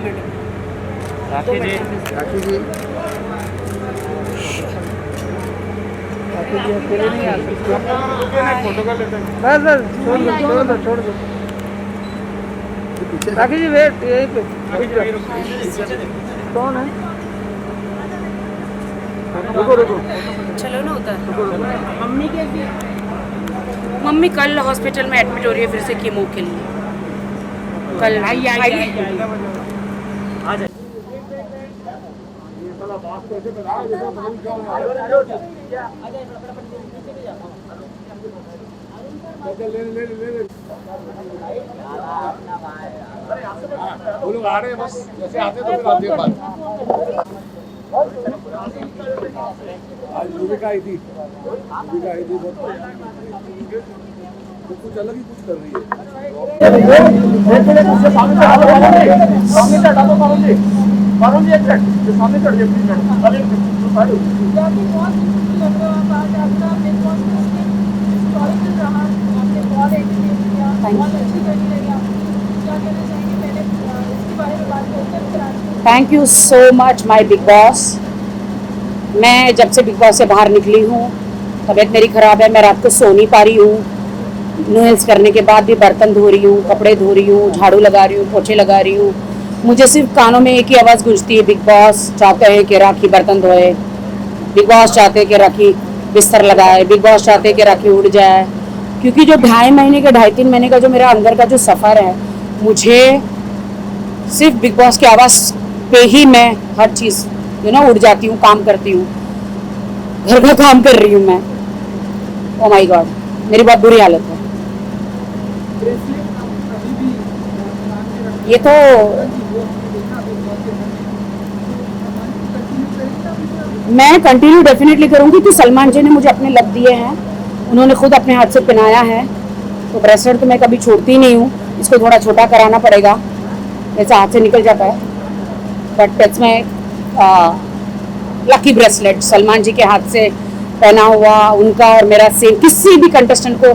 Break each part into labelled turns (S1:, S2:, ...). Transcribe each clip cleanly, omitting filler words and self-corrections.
S1: Comedy.
S2: राखी जी,
S3: राखी जी, राखी जी अकेले नहीं आ सकते।
S2: फोटो कर लेते हैं।
S3: बस बस छोड़ दो छोड़ दो छोड़ दो। राखी जी वेट यहीं पे। कौन है? रुको रुको
S1: चलो ना उधर। मम्मी कैसी है? मम्मी कल हॉस्पिटल में एडमिट हो रही है फिर से कीमो के लिए। कल आई।
S4: वो लोग आ रहे हैं बस जैसे आते तो फिर आते हैं बात। आज युविका आई थी वो कुछ अलग ही कुछ कर रही
S1: thank you so much my big boss. मैं जब से बिग बॉस से बाहर निकली हूँ तबीयत मेरी ख़राब है, मैं रात को सो नहीं पा रही हूँ। नूडल्स करने के बाद भी बर्तन धो रही हूँ, कपड़े धो रही हूँ, झाड़ू लगा रही हूँ, पोछे लगा रही हूँ। मुझे सिर्फ कानों में एक ही आवाज़ गूंजती है, बिग बॉस चाहते हैं कि राखी बर्तन धोए, बिग बॉस चाहते हैं कि राखी बिस्तर लगाए, बिग बॉस चाहते हैं कि राखी उड़ जाए। क्योंकि जो 2.5 महीने का 2.5-3 महीने का जो मेरा अंदर का जो सफ़र है, मुझे सिर्फ बिग बॉस की आवाज़ पे ही मैं हर चीज़ उड़ जाती हूँ, काम करती हूँ, घर का काम कर रही हूँ मैं। ओ माय गॉड, मेरी बहुत बुरी हालत है। ये तो मैं कंटिन्यू डेफिनेटली करूँगी कि सलमान जी ने मुझे अपने लग दिए हैं, उन्होंने खुद अपने हाथ से पहनाया है, तो ब्रेसलेट तो मैं कभी छोड़ती नहीं हूँ। इसको थोड़ा छोटा कराना पड़ेगा, जैसे हाथ से निकल जाता है, but it's my lucky bracelet. Salman ji के हाथ से पहना हुआ, उनका और मेरा सेम। किसी भी कंटेस्टेंट को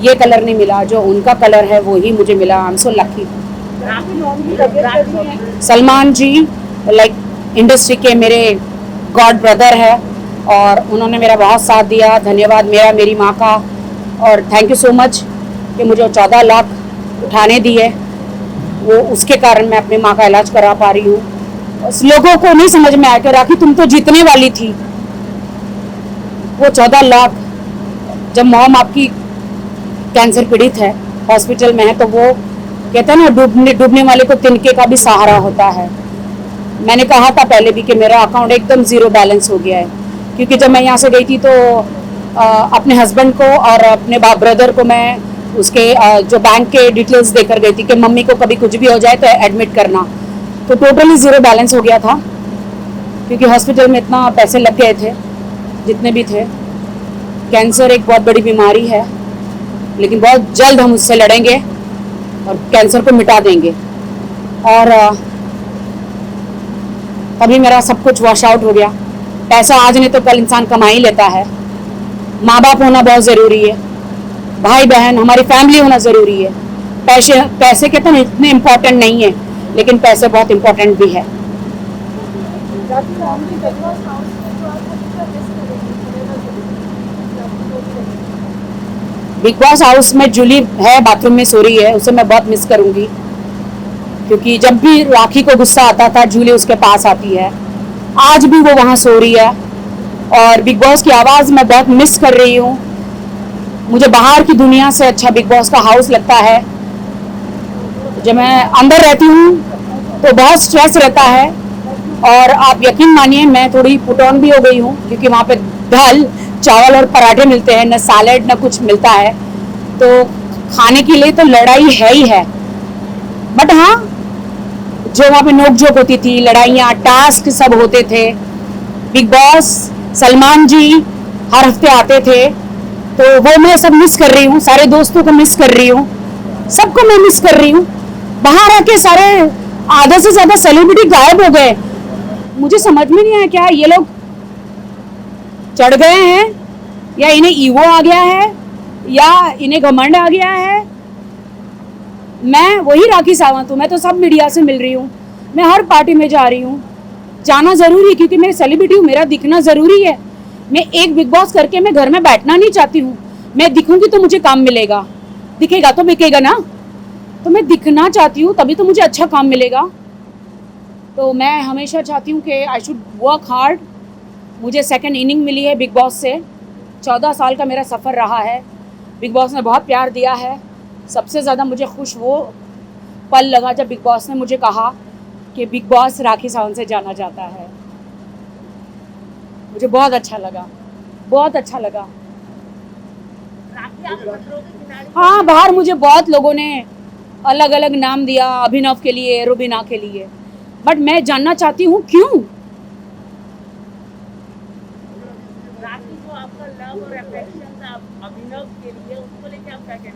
S1: ये कलर नहीं मिला, जो उनका कलर है वो ही मुझे मिला। I am so lucky. Salman ji like industry के मेरे गॉड ब्रदर है और उन्होंने मेरा बहुत साथ दिया। धन्यवाद मेरा मेरी माँ का, और थैंक यू सो मच कि मुझे 14 लाख उठाने दिए, वो उसके कारण मैं अपनी माँ का इलाज करा पा रही हूँ। लोगों को नहीं समझ में आया कि राखी तुम तो जीतने वाली थी। वो 14 लाख जब मॉम आपकी कैंसर पीड़ित है, हॉस्पिटल में है, तो वो कहते हैं ना डूबने वाले को तिनके का भी सहारा होता है। मैंने कहा था पहले भी कि मेरा अकाउंट एकदम ज़ीरो बैलेंस हो गया है, क्योंकि जब मैं यहाँ से गई थी तो अपने हस्बैंड को और अपने ब्रदर को मैं उसके जो बैंक के डिटेल्स देकर गई थी कि मम्मी को कभी कुछ भी हो जाए तो एडमिट करना। तो टोटली ज़ीरो बैलेंस हो गया था, क्योंकि हॉस्पिटल में इतना पैसे लग गए थे जितने भी थे। कैंसर एक बहुत बड़ी बीमारी है, लेकिन बहुत जल्द हम उससे लड़ेंगे और कैंसर को मिटा देंगे। और तभी मेरा सब कुछ वॉश आउट हो गया। पैसा आज नहीं तो कल इंसान कमा ही लेता है। माँ बाप होना बहुत ज़रूरी है, भाई बहन, हमारी फैमिली होना ज़रूरी है। पैसे के तो इतने इम्पोर्टेंट नहीं है, लेकिन पैसे बहुत इम्पोर्टेंट भी है। बिग बॉस हाउस में जूली है, बाथरूम में सो रही है, उसे मैं बहुत मिस करूंगी, क्योंकि जब भी राखी को गुस्सा आता था जूली उसके पास आती है। आज भी वो वहाँ सो रही है, और बिग बॉस की आवाज़ मैं बहुत मिस कर रही हूँ। मुझे बाहर की दुनिया से अच्छा बिग बॉस का हाउस लगता है। जब मैं अंदर रहती हूँ तो बहुत स्ट्रेस रहता है, और आप यकीन मानिए मैं थोड़ी पुट ऑन भी हो गई हूँ, क्योंकि वहाँ पे दाल चावल और पराठे मिलते हैं, न सैलेड न कुछ मिलता है, तो खाने के लिए तो लड़ाई है ही है। बट हाँ, जो वहाँ पे नोकझोंक होती थी, लड़ाइयाँ, टास्क सब होते थे। बिग बॉस सलमान जी हर हफ्ते आते थे, तो वो मैं सब मिस कर रही हूँ। सारे दोस्तों को मिस कर रही हूँ, सबको मैं मिस कर रही हूँ। बाहर आके सारे आधे से ज़्यादा सेलिब्रिटी गायब हो गए। मुझे समझ में नहीं आया, क्या ये लोग चढ़ गए हैं, या इन्हें ईगो आ गया है, या इन्हें घमंड आ गया है। मैं वही राखी सावंत हूँ, मैं तो सब मीडिया से मिल रही हूँ, मैं हर पार्टी में जा रही हूँ, जाना ज़रूरी है क्योंकि मैं सेलिब्रिटी हूँ, मेरा दिखना ज़रूरी है। मैं एक बिग बॉस करके मैं घर में बैठना नहीं चाहती हूँ। मैं दिखूंगी तो मुझे काम मिलेगा, दिखेगा तो बिकेगा ना, तो मैं दिखना चाहती हूँ तभी तो मुझे अच्छा काम मिलेगा। तो मैं हमेशा चाहती हूँ कि आई शुड वर्क हार्ड। मुझे सेकंड इनिंग मिली है बिग बॉस से, 14 साल का मेरा सफ़र रहा है। बिग बॉस ने बहुत प्यार दिया है। सबसे ज़्यादा मुझे खुश वो पल लगा जब बिग बॉस ने मुझे कहा कि बिग बॉस राखी सावंत से जाना जाता है। मुझे बहुत अच्छा लगा, बहुत अच्छा लगा। हाँ, बाहर मुझे बहुत लोगों ने अलग अलग नाम दिया, अभिनव के लिए, रुबीना के लिए, बट मैं जानना चाहती हूँ क्यों।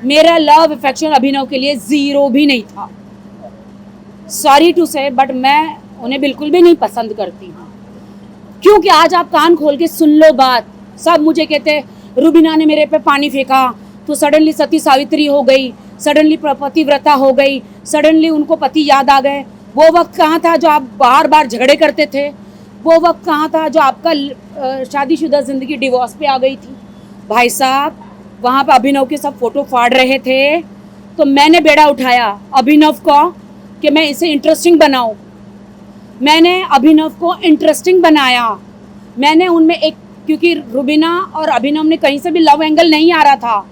S1: मेरा लव अफेक्शन अभिनव के लिए 0 भी नहीं था। सॉरी टू से, बट मैं उन्हें बिल्कुल भी नहीं पसंद करती हूँ। क्योंकि आज आप कान खोल के सुन लो बात। सब मुझे कहते रुबीना ने मेरे पे पानी फेंका तो सडनली सती सावित्री हो गई, सडनली पतिव्रता हो गई, सडनली उनको पति याद आ गए। वो वक्त कहाँ था जो आप बार बार झगड़े करते थे? वो वक्त कहाँ था जो आपका शादीशुदा ज़िंदगी डिवोर्स पे आ गई थी? भाई साहब, वहाँ पर अभिनव के सब फोटो फाड़ रहे थे, तो मैंने बेड़ा उठाया अभिनव को कि मैं इसे इंटरेस्टिंग बनाऊँ। मैंने अभिनव को इंटरेस्टिंग बनाया। मैंने उनमें एक, क्योंकि रुबीना और अभिनव ने कहीं से भी लव एंगल नहीं आ रहा था,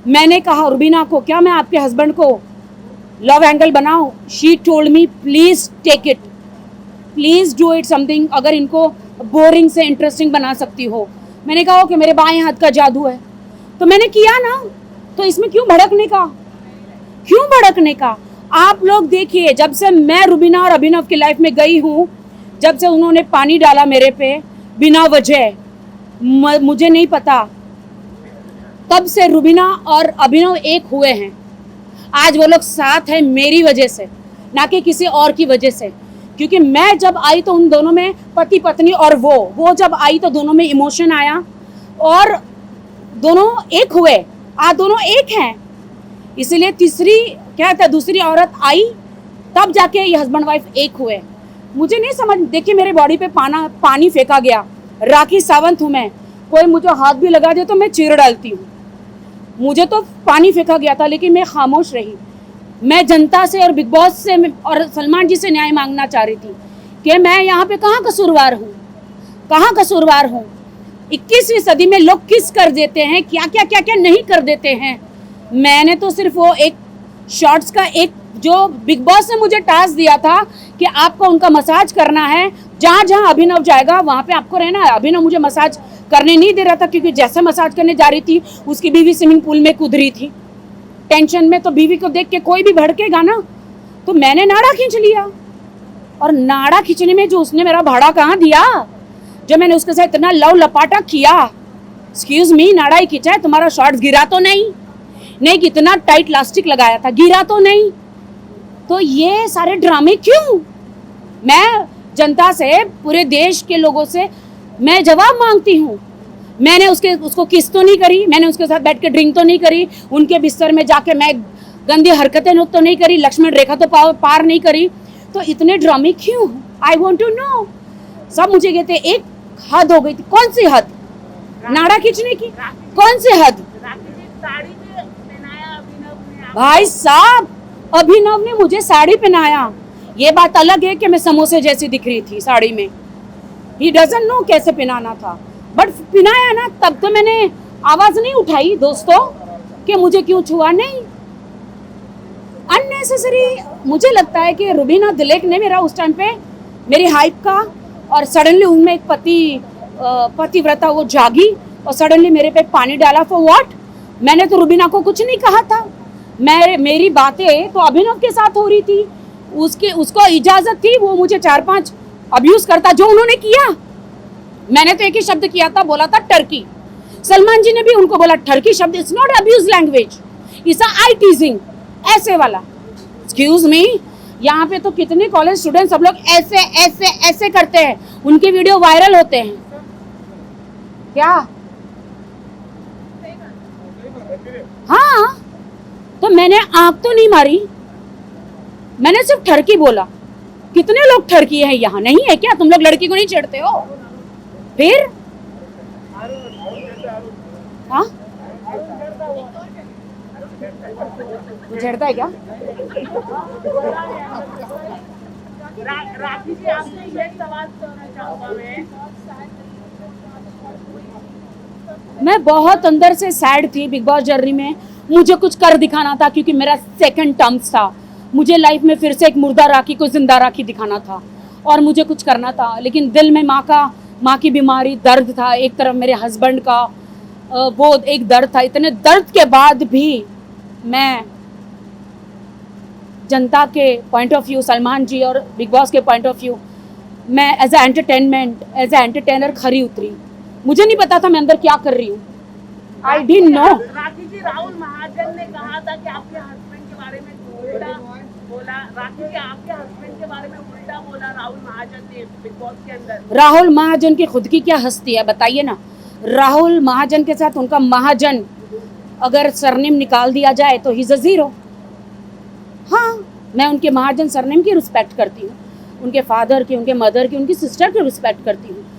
S1: मैंने कहा रुबीना को, क्या मैं आपके हस्बैंड को लव एंगल बनाऊं? She told me please take it, please do it something, अगर इनको बोरिंग से इंटरेस्टिंग बना सकती हो। मैंने कहा कि मेरे बाएं हाथ का जादू है, तो मैंने किया ना। तो इसमें क्यों भड़कने का, क्यों भड़कने का? आप लोग देखिए, जब से मैं रुबीना और अभिनव की लाइफ में गई हूँ, जब से उन्होंने पानी डाला मेरे पे बिना वजह, मुझे नहीं पता, तब से रुबीना और अभिनव एक हुए हैं। आज वो लोग साथ हैं मेरी वजह से, ना कि किसी और की वजह से। क्योंकि मैं जब आई तो उन दोनों में पति पत्नी, और वो जब आई तो दोनों में इमोशन आया और दोनों एक हुए। आज दोनों एक हैं, इसीलिए तीसरी क्या था, दूसरी औरत आई, तब जाके ये हस्बैंड वाइफ एक हुए। मुझे नहीं समझ, देखिए मेरे बॉडी पे पानी फेंका गया। राखी सावंत हूँ मैं, कोई मुझे हाथ भी लगा दे तो मैं चीर डालती हूँ। मुझे तो पानी फेंका गया था, लेकिन मैं खामोश रही। मैं जनता से और बिग बॉस से और सलमान जी से न्याय मांगना चाह रही थी कि मैं यहाँ पे कहाँ कसूरवार हूँ, कहाँ कसूरवार हूँ। 21वीं सदी में लोग किस कर देते हैं, क्या क्या क्या क्या नहीं कर देते हैं। मैंने तो सिर्फ वो एक शॉर्ट्स का एक, जो बिग बॉस ने मुझे टास्क दिया था कि आपको उनका मसाज करना है, जहाँ जहाँ अभिनव जाएगा वहाँ पे आपको रहना है। अभिनव मुझे मसाज करने नहीं दे रहा था, क्योंकि जैसे मसाज करने जा रही थी उसकी बीवी स्विमिंग पूल में कूद रही थी टेंशन में। तो बीवी को देख के कोई भी भड़केगा ना, तो मैंने नाड़ा खींच लिया। और नाड़ा खींचने में जो उसने मेरा भाड़ा कहाँ दिया, जो मैंने उसके साथ इतना लव लपाटा किया। एक्सक्यूज मी, नाड़ा ही खींचा है, तुम्हारा शॉर्ट्स गिरा तो नहीं? नहीं, कितना टाइट लास्टिक लगाया था, गिरा तो नहीं? तो ये सारे ड्रामे क्यों? मैं जनता से, पूरे देश के लोगों से मैं जवाब मांगती हूँ। मैंने उसको किस तो नहीं करी, मैंने उसके साथ बैठ के ड्रिंक तो नहीं करी, उनके बिस्तर में जाके मैं गंदी हरकतें तो नहीं करी, लक्ष्मण रेखा तो पार नहीं करी। तो इतने ड्रामे क्यों? I want to know. सब मुझे कहते एक हद हो गई थी। कौन सी हद? नाड़ा खींचने की कौन सी हद? भाई साहब, अभिनव ने मुझे साड़ी पहनाया। ये बात अलग है कि मैं समोसे जैसी दिख रही थी साड़ी में। ही डजंट नो कैसे पहनाना था, बट पहनाया ना। तब तो मैंने आवाज नहीं उठाई दोस्तों कि मुझे क्यों छुआ, नहीं। अननेसेसरी मुझे लगता है कि रुबीना दिलेक ने मेरा उस टाइम पे मेरी हाइप का, और सडनली उनमें एक पतिव्रता वो जागी और सडनली मेरे पे पानी डाला। For what? मैंने तो रुबीना को कुछ नहीं कहा था। मेरी बातें तो अभिनव के साथ हो रही थी, उसको इजाजत थी, वो मुझे 4-5 अब्यूज करता, जो उन्होंने किया। मैंने तो एक ही शब्द किया था, बोला था टर्की। सलमान जी ने भी उनको बोला टर्की शब्द it's not abuse language, it's I टीजिंग, ऐसे वाला। एक्सक्यूज मी, यहाँ पे तो कितने कॉलेज स्टूडेंट सब लोग ऐसे ऐसे ऐसे करते हैं, उनके वीडियो वायरल होते हैं। क्या? हाँ, तो मैंने आंख तो नहीं मारी, मैंने सिर्फ ठरकी बोला। कितने लोग ठरकिए हैं यहाँ, नहीं है क्या? तुम लोग लड़की को नहीं छेड़ते हो? फिर हाँ छेड़ता है क्या?
S3: राखी जी, आपसे ये सवाल करना चाहूंगा
S1: मैं बहुत अंदर से सैड थी बिग बॉस जर्नी में। मुझे कुछ कर दिखाना था क्योंकि मेरा सेकंड टर्म्स था। मुझे लाइफ में फिर से एक मुर्दा राखी को जिंदा राखी दिखाना था और मुझे कुछ करना था, लेकिन दिल में माँ की बीमारी, दर्द था। एक तरफ मेरे हस्बैंड का वो एक दर्द था। इतने दर्द के बाद भी मैं जनता के point of view, Salman ji और बिग बॉस के पॉइंट ऑफ व्यू, मैं as a entertainment, as a entertainer खरी उतरी। मुझे नहीं पता था मैं अंदर क्या कर रही हूँ। I didn't know.
S3: Rakhi ji, Rahul Mahajan ने कहा था कि आपके हस्बैंड के बारे में उल्टा बोला। राखी जी, आपके हस्बैंड के बारे में उल्टा बोला राहुल महाजन ने बिग बॉस के अंदर।
S1: राहुल महाजन की खुद की क्या हस्ती है बताइए ना। राहुल महाजन के साथ उनका महाजन अगर सरनेम निकाल दिया जाए तो ही इज अ जीरो। हाँ, मैं उनके महाजन सरनेम की रिस्पेक्ट करती हूँ, उनके फादर की, उनके मदर की, उनकी सिस्टर की रिस्पेक्ट करती हूँ,